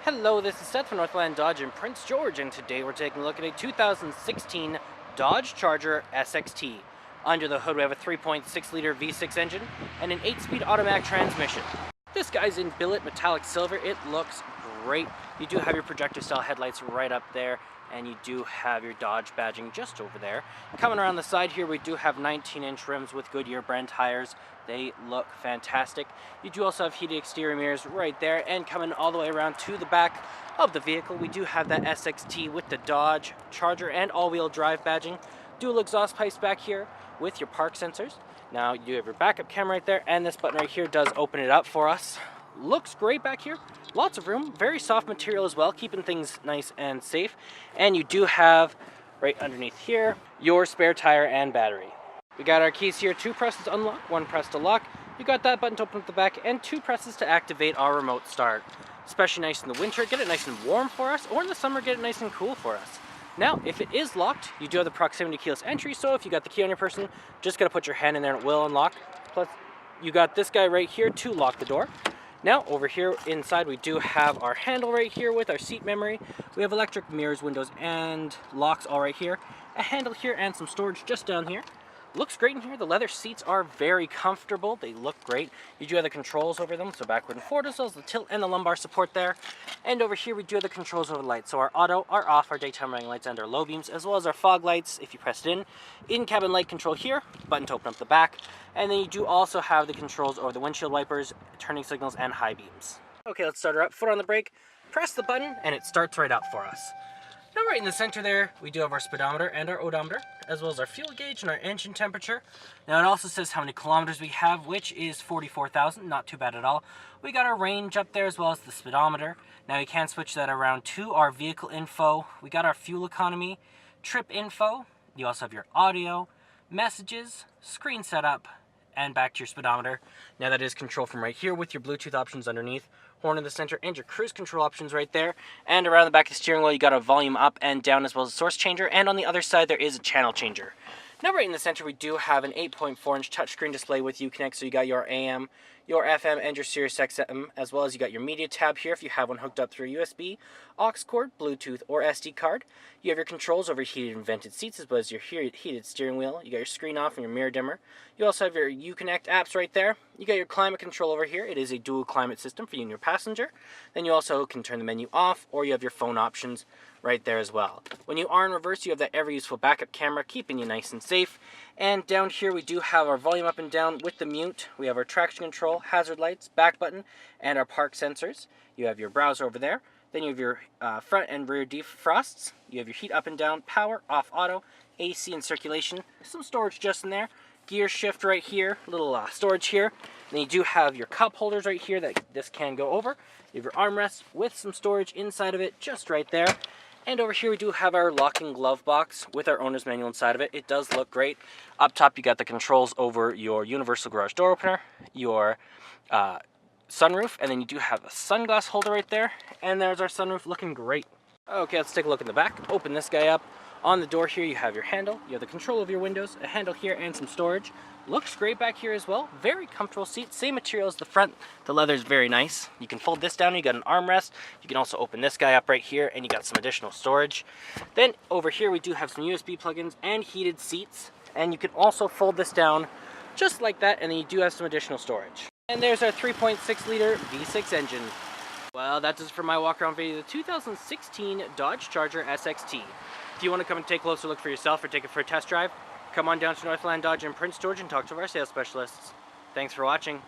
Hello, this is Seth from Northland Dodge in Prince George, and today we're taking a look at a 2016 Dodge Charger SXT. Under the hood we have a 3.6-liter V6 engine and an 8-speed automatic transmission. This guy's in billet metallic silver. It looks great. You do have your projector style headlights right up there, and you do have your Dodge badging just over there. Coming around the side here, we do have 19-inch rims with Goodyear brand tires. They look fantastic. You do also have heated exterior mirrors right there, and coming all the way around to the back of the vehicle, we do have that SXT with the Dodge Charger and all-wheel drive badging. Dual exhaust pipes back here with your park sensors. Now you do have your backup camera right there, and this button right here does open it up for us. Looks great back here. Lots of room, very soft material as well, keeping things nice and safe. And you do have right underneath here your spare tire and battery. We got our keys here, 2 presses to unlock, 1 press to lock. You got that button to open up the back, and 2 presses to activate our remote start. Especially nice in the winter, get it nice and warm for us, or in the summer, get it nice and cool for us. Now, if it is locked, you do have the proximity keyless entry, so if you got the key on your person, just gotta put your hand in there and it will unlock. Plus, you got this guy right here to lock the door. Now, over here inside, we do have our handle right here with our seat memory. We have electric mirrors, windows, and locks all right here. A handle here and some storage just down here. Looks great in here. The leather seats are very comfortable. They look great. You do have the controls over them, so backward and forward, as well as the tilt and the lumbar support there. And over here, we do have the controls over the lights. So our auto, our off, our daytime running lights, and our low beams, as well as our fog lights, if you press it in cabin light control here, button to open up the back. And then you do also have the controls over the windshield wipers, turning signals, and high beams. Okay, let's start her up. Foot on the brake, press the button, and it starts right up for us. Now right in the center there, we do have our speedometer and our odometer, as well as our fuel gauge and our engine temperature. Now it also says how many kilometers we have, which is 44,000, not too bad at all. We got our range up there as well as the speedometer. Now you can switch that around to our vehicle info. We got our fuel economy, trip info. You also have your audio, messages, screen setup, and back to your speedometer. Now that is controlled from right here with your Bluetooth options underneath, horn in the center, and your cruise control options right there. And around the back of the steering wheel, you got a volume up and down as well as a source changer, and on the other side there is a channel changer. Now right in the center we do have an 8.4-inch touchscreen display with Uconnect, so you got your AM, your FM, and your Sirius XM, as well as you got your media tab here if you have one hooked up through USB, aux cord, Bluetooth, or SD card. You have your controls over heated and vented seats, as well as your heated steering wheel. You got your screen off and your mirror dimmer. You also have your Uconnect apps right there. You got your climate control over here. It is a dual climate system for you and your passenger. Then you also can turn the menu off, or you have your phone options right there as well. When you are in reverse, you have that ever useful backup camera, keeping you nice and safe. And down here we do have our volume up and down with the mute. We have our traction control, hazard lights, back button, and our park sensors. You have your browser over there. Then you have your front and rear defrosts. You have your heat up and down, power, off auto, AC and circulation. Some storage just in there. Gear shift right here, little storage here. Then you do have your cup holders right here that this can go over. You have your armrest with some storage inside of it just right there. And over here we do have our locking glove box with our owner's manual inside of it. It does look great. Up top you got the controls over your universal garage door opener, your sunroof, and then you do have a sunglass holder right there. And there's our sunroof looking great. Okay, let's take a look in the back. Open this guy up. On the door here you have your handle, you have the control of your windows, a handle here, and some storage. Looks great back here as well. Very comfortable seat, same material as the front. The leather is very nice. You can fold this down, you got an armrest. You can also open this guy up right here, and you got some additional storage. Then over here we do have some USB plugins and heated seats. And you can also fold this down just like that, and then you do have some additional storage. And there's our 3.6-liter V6 engine. Well, that does it for my walk-around video of the 2016 Dodge Charger SXT. If you want to come and take a closer look for yourself or take it for a test drive, come on down to Northland Dodge in Prince George and talk to our sales specialists. Thanks for watching.